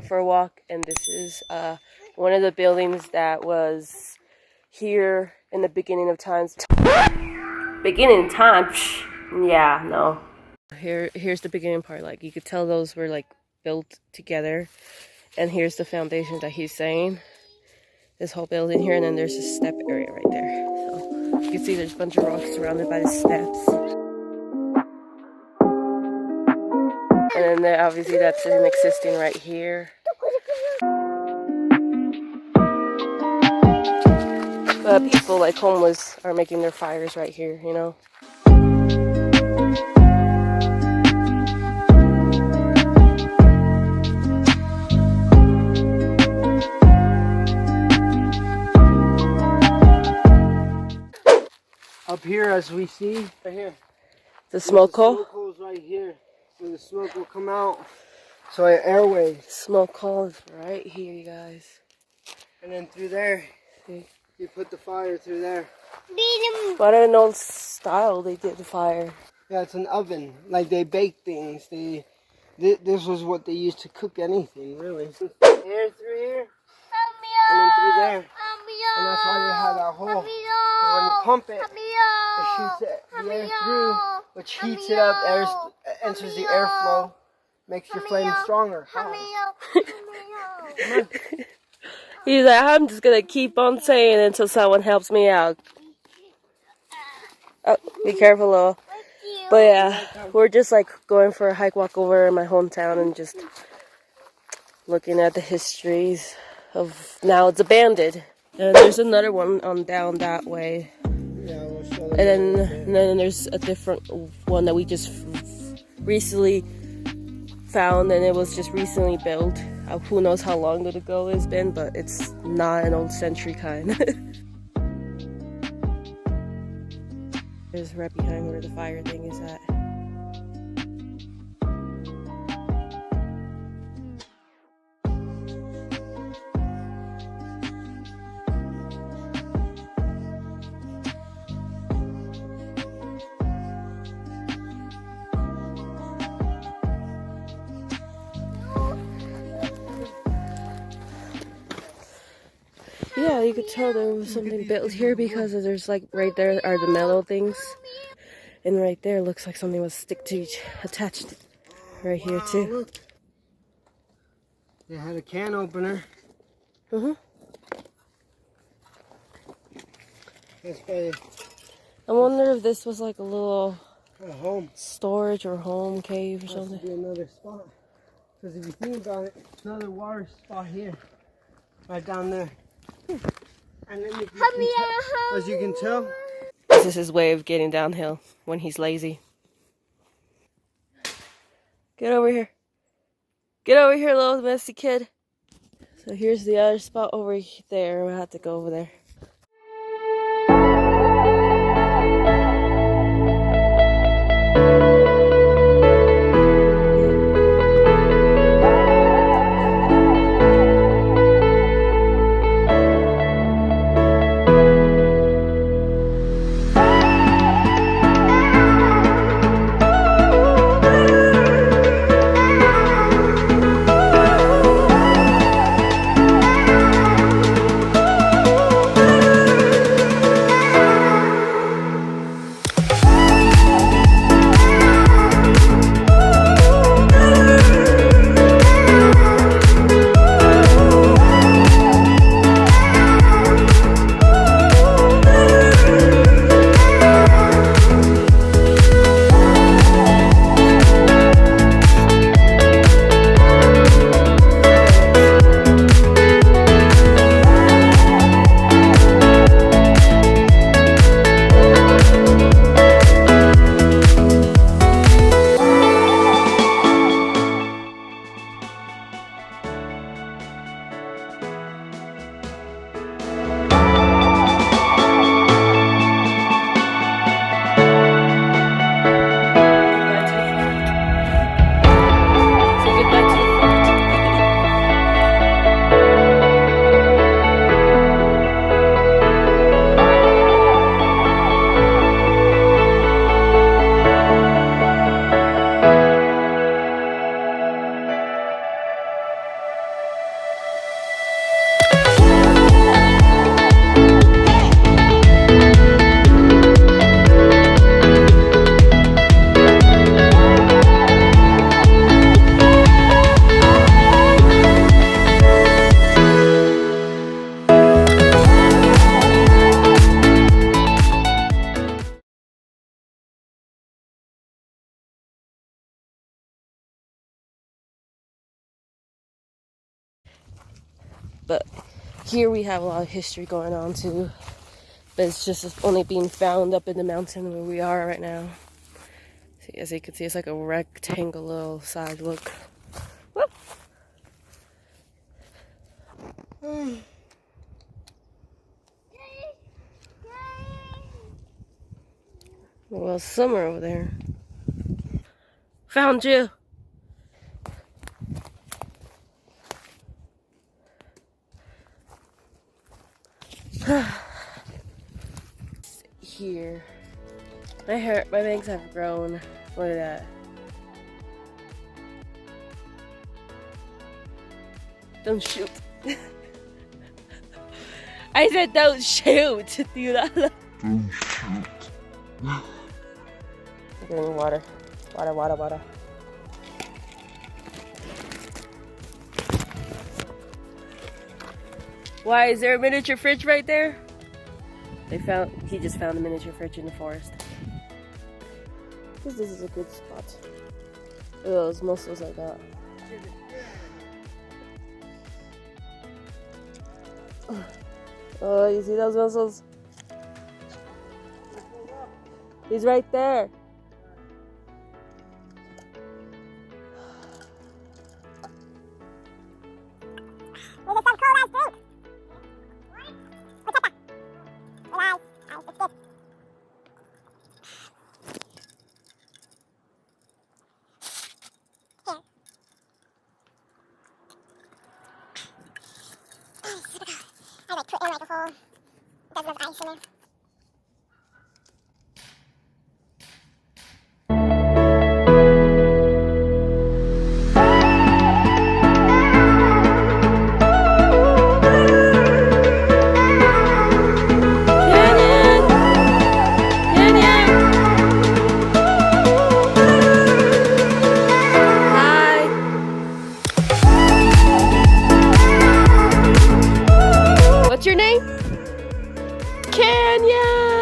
for a walk, and this is one of the buildings that was here in the beginning of times. Beginning time? Psh, yeah, no. Here's the beginning part. Like, you could tell those were like built together, and here's the foundation that he's saying. This whole building here, and then there's a step area right there. So you can see there's a bunch of rocks surrounded by the steps. And then obviously that's an existing right here. But people like homeless are making their fires right here, you know. Up here, as we see, right here. The smoke hole? The smoke hole's right here, where the smoke will come out. So our airways. Smoke hole is right here, you guys. And then through there, see? You put the fire through there. What an old style they did the fire. Yeah, it's an oven. Like they bake things. This was what they used to cook anything, really. Air through here, and then through there. And that's why they had that hole. And when you pump it, it shoots the air through, which heats it up, enters the airflow, makes your flame stronger. He's like, I'm just gonna keep on saying until someone helps me out. Oh, be careful, Lil. But yeah, we're just like going for a hike walk over in my hometown and just looking at the histories of now it's abandoned. And there's another one on down that way. Yeah, we'll show and then there's a different one that we just recently found, and it was just recently built. Who knows how long ago it's been, but it's not an old century kind. There's right behind where the fire thing is at. Yeah, you could tell there was something built here because there's like right there are the metal things, and right there looks like something was attached right here too. Look. They had a can opener. I wonder if this was like a little home storage or home cave or something. Must be another spot. Because if you think about it, it's another water spot here, right down there. And then as you can tell, this is his way of getting downhill when he's lazy. Get over here. Get over here, little messy kid. So here's the other spot over there. We'll have to go over there. But here we have a lot of history going on too. But it's just only being found up in the mountain where we are right now. See, as you can see, it's like a rectangle little side look. Whoop. Well, summer over there. Found you. Here. My bangs have grown. Look at that. Don't shoot. I said don't shoot. Do that. Don't shoot. I'm getting water. Water. Why, is there a miniature fridge right there? He just found a miniature fridge in the forest. Because this is a good spot. Look at those mussels I got. Oh, you see those mussels? He's right there. I like put in like a whole dozen of ice in there. What's your name? Canyon!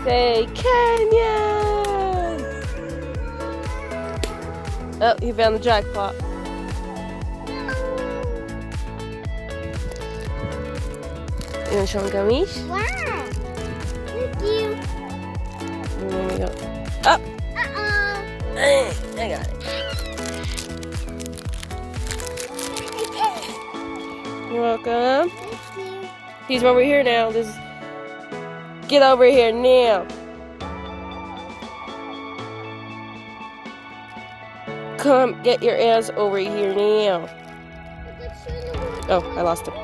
Say Canyon! Oh, he found the jackpot. You want to show him gummies? Wow. Thank you. There we go. Up! Uh-oh. I got it. You're welcome. Thank you. He's over here now. Just get over here now. Come, get your ass over here now. Oh, I lost him.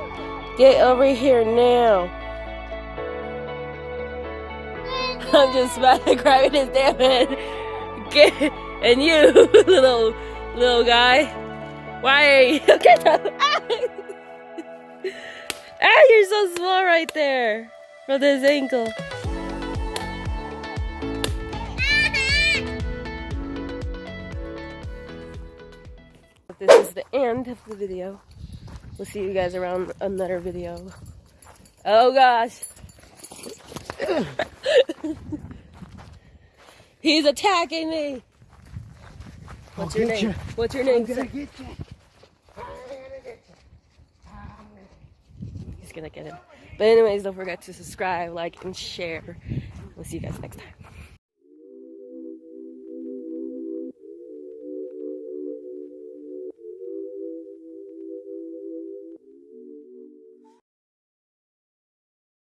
Get over here now. I'm just grabbing his damn head. And you, little guy. Why are you? Get up. Ah, you're so small right there. From his ankle. This is the end of the video. We'll see you guys around another video. Oh gosh. He's attacking me. What's your name? What's your name? I'm gonna get you. He's gonna get him. But anyways, don't forget to subscribe, like, and share. We'll see you guys next time.